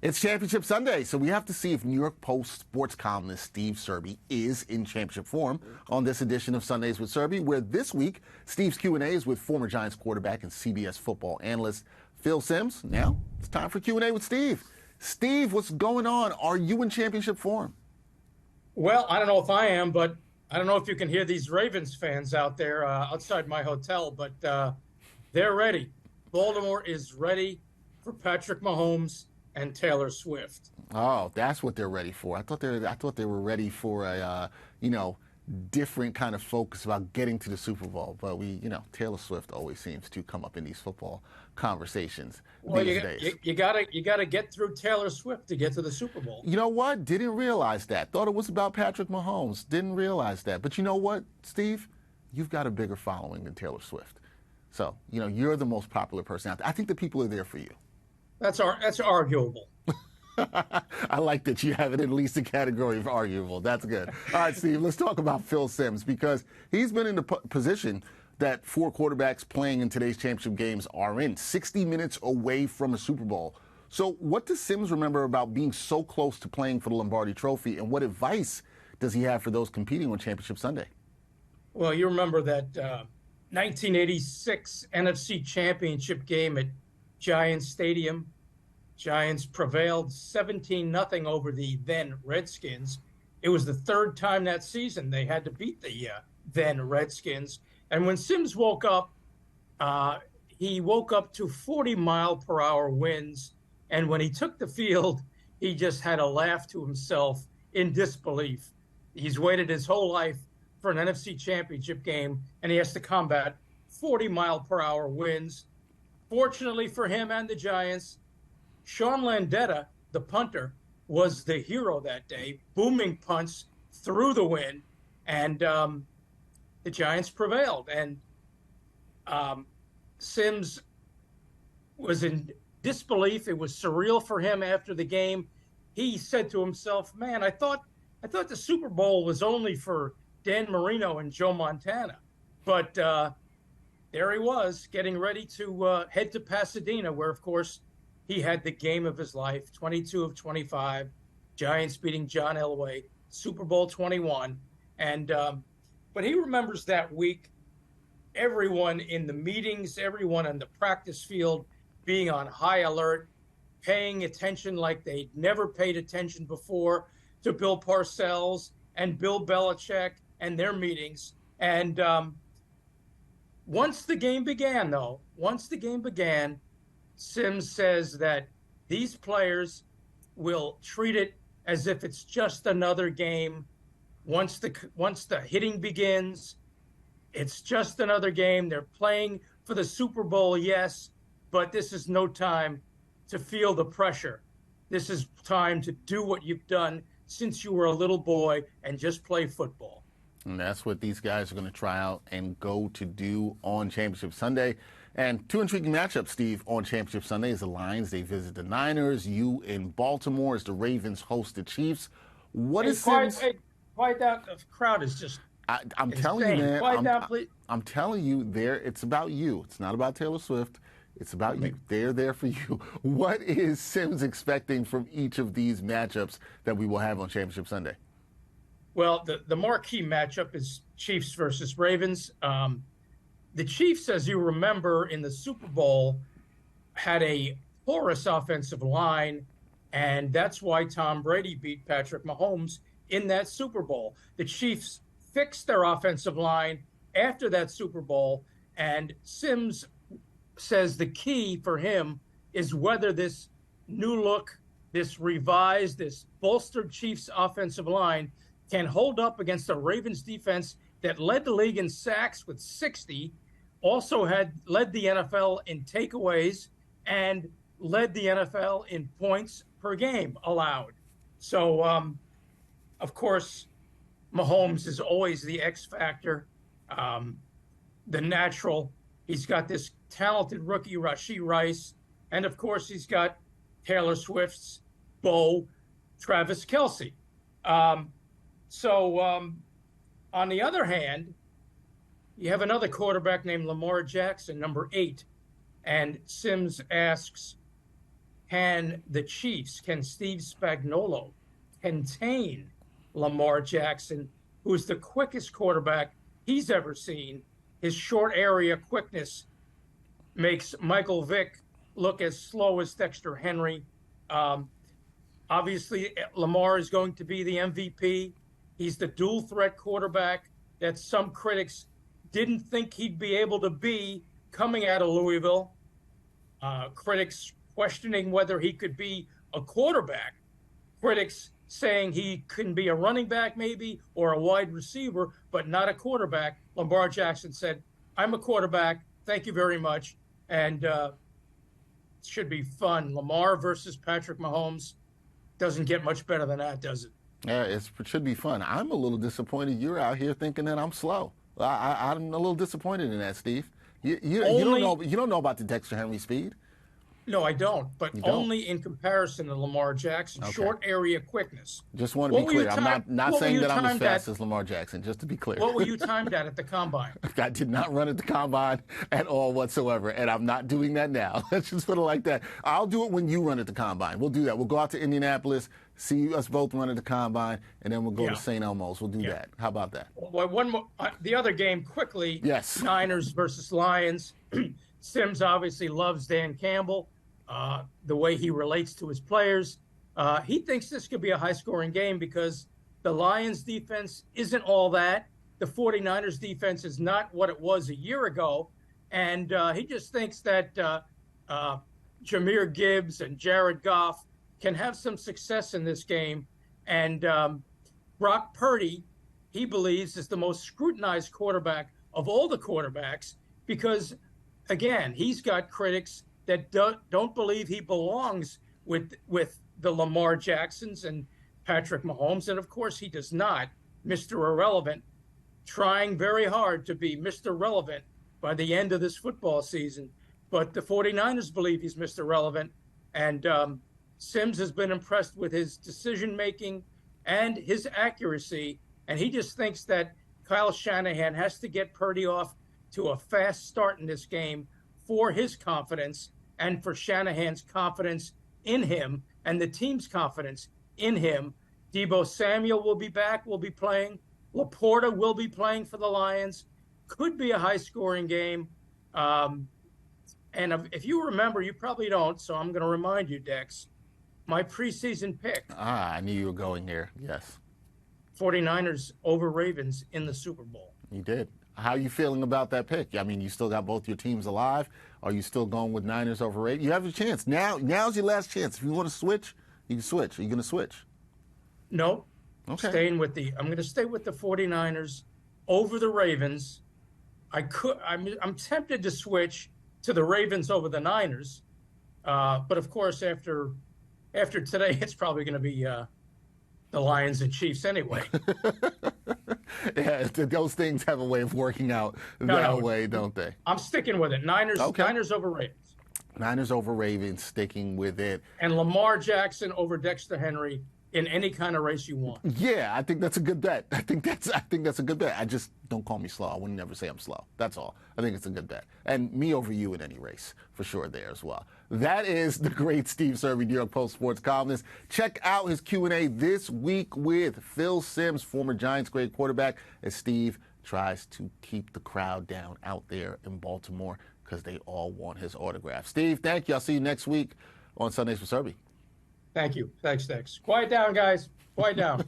It's Championship Sunday, so we have to see if New York Post sports columnist Steve Serby is in championship form on this edition of Sundays with Serby, where this week Steve's Q&A is with former Giants quarterback and CBS football analyst Phil Simms. Now it's time for Q&A with Steve. Steve, what's going on? Are you in championship form? Well, I don't know if I am, but I don't know if you can hear these Ravens fans out there outside my hotel, but they're ready. Baltimore is ready for Patrick Mahomes and Taylor Swift. Oh, that's what they're ready for. I thought they were ready for a different kind of focus about getting to the Super Bowl. But Taylor Swift always seems to come up in these football conversations these days. You gotta get through Taylor Swift to get to the Super Bowl. You know what? Didn't realize that. Thought it was about Patrick Mahomes. Didn't realize that. But you know what, Steve? You've got a bigger following than Taylor Swift. So, you're the most popular person out there. I think the people are there for you. That's arguable. I like that you have it in at least a category of arguable. That's good. All right, Steve, let's talk about Phil Simms, because he's been in the position that four quarterbacks playing in today's championship games are in, 60 minutes away from a Super Bowl. So what does Simms remember about being so close to playing for the Lombardi Trophy, and what advice does he have for those competing on Championship Sunday? Well, you remember that 1986 NFC Championship game at Giants Stadium. Giants prevailed 17-0 over the then Redskins. It was the third time that season they had to beat the then Redskins. And when Simms woke up, he woke up to 40-mile-per-hour winds. And when he took the field, he just had a laugh to himself in disbelief. He's waited his whole life for an NFC Championship game, and he has to combat 40-mile-per-hour winds. Fortunately for him and the Giants, Sean Landeta, the punter, was the hero that day, booming punts through the wind, and the Giants prevailed. And Simms was in disbelief. It was surreal for him after the game. He said to himself, "Man, I thought the Super Bowl was only for Dan Marino and Joe Montana." But there he was, getting ready to head to Pasadena, where, of course, he had the game of his life, 22 of 25, Giants beating John Elway, Super Bowl 21. And but he remembers that week, everyone in the meetings, everyone on the practice field being on high alert, paying attention like they'd never paid attention before to Bill Parcells and Bill Belichick and their meetings. And once the game began, Simms says that these players will treat it as if it's just another game. Once the hitting begins, it's just another game. They're playing for the Super Bowl, yes, but this is no time to feel the pressure. This is time to do what you've done since you were a little boy and just play football. And that's what these guys are going to try out and go to do on Championship Sunday. And two intriguing matchups, Steve, on Championship Sunday is the Lions. They visit the Niners. You in Baltimore as the Ravens host the Chiefs. What is Simms? Quiet down. The crowd is just I'm telling you, man. Quiet down, please. I'm telling you, it's about you. It's not about Taylor Swift. It's about you. They're there for you. What is Simms expecting from each of these matchups that we will have on Championship Sunday? Well, the marquee matchup is Chiefs versus Ravens. The Chiefs, as you remember, in the Super Bowl, had a porous offensive line, and that's why Tom Brady beat Patrick Mahomes in that Super Bowl. The Chiefs fixed their offensive line after that Super Bowl, and Simms says the key for him is whether this new look, this revised, this bolstered Chiefs offensive line can hold up against a Ravens defense that led the league in sacks with 60, also had led the NFL in takeaways, and led the NFL in points per game allowed. So, of course, Mahomes is always the X factor, the natural. He's got this talented rookie, Rashee Rice, and, of course, he's got Taylor Swift's beau, Travis Kelce. On the other hand, you have another quarterback named Lamar Jackson, number 8. And Simms asks, can the Chiefs, can Steve Spagnuolo contain Lamar Jackson, who's the quickest quarterback he's ever seen? His short area quickness makes Michael Vick look as slow as Dexter Henry. Obviously, Lamar is going to be the MVP. He's the dual threat quarterback that some critics didn't think he'd be able to be coming out of Louisville. Critics questioning whether he could be a quarterback. Critics saying he can be a running back maybe or a wide receiver, but not a quarterback. Lamar Jackson said, I'm a quarterback. Thank you very much. And it should be fun. Lamar versus Patrick Mahomes doesn't get much better than that, does it? Yeah, it should be fun. I'm a little disappointed you're out here thinking that I'm slow. I'm a little disappointed in that, Steve. You don't know about the Dexter Henry speed. No, I don't, but only in comparison to Lamar Jackson. Okay. Short area quickness. Just want to be clear. I'm not saying that I'm as fast as Lamar Jackson, just to be clear. What were you timed at the Combine? I did not run at the Combine at all whatsoever, and I'm not doing that now. Let's just put it like that. I'll do it when you run at the Combine. We'll do that. We'll go out to Indianapolis, see us both run at the Combine, and then we'll go to St. Elmo's. We'll do that. How about that? Well, one more. The other game, quickly. Yes. Niners versus Lions. Simms obviously loves Dan Campbell. The way he relates to his players. He thinks this could be a high-scoring game because the Lions' defense isn't all that. The 49ers' defense is not what it was a year ago. And he just thinks that Jahmyr Gibbs and Jared Goff can have some success in this game. And Brock Purdy, he believes, is the most scrutinized quarterback of all the quarterbacks because, again, he's got critics that don't believe he belongs with the Lamar Jacksons and Patrick Mahomes. And, of course, he does not. Mr. Irrelevant, trying very hard to be Mr. Relevant by the end of this football season. But the 49ers believe he's Mr. Relevant. And Simms has been impressed with his decision-making and his accuracy. And he just thinks that Kyle Shanahan has to get Purdy off to a fast start in this game for his confidence and for Shanahan's confidence in him and the team's confidence in him. Deebo Samuel will be back, will be playing. Laporta will be playing for the Lions. Could be a high-scoring game. And if you remember, you probably don't, so I'm going to remind you, Dex, my preseason pick. I knew you were going here, yes. 49ers over Ravens in the Super Bowl. You did. How are you feeling about that pick? I mean, you still got both your teams alive. Are you still going with Niners over Ravens? You have a chance. Now's your last chance. If you want to switch, you can switch. Are you going to switch? No. Okay. I'm going to stay with the 49ers over the Ravens. I'm tempted to switch to the Ravens over the Niners. But of course, after today, it's probably going to be the Lions and Chiefs anyway. Yeah, those things have a way of working out way, don't they? I'm sticking with it. Niners over Ravens. Niners over Ravens, sticking with it. And Lamar Jackson over Dexter Henry in any kind of race you want. Yeah, I think that's a good bet. I think that's a good bet. I just don't call me slow. I would never say I'm slow. That's all. I think it's a good bet. And me over you in any race, for sure, there as well. That is the great Steve Serby, New York Post sports columnist. Check out his Q&A this week with Phil Simms, former Giants great quarterback, as Steve tries to keep the crowd down out there in Baltimore because they all want his autograph. Steve, thank you. I'll see you next week on Sundays with Serby. Thank you. Thanks, Dex. Quiet down, guys. Quiet down.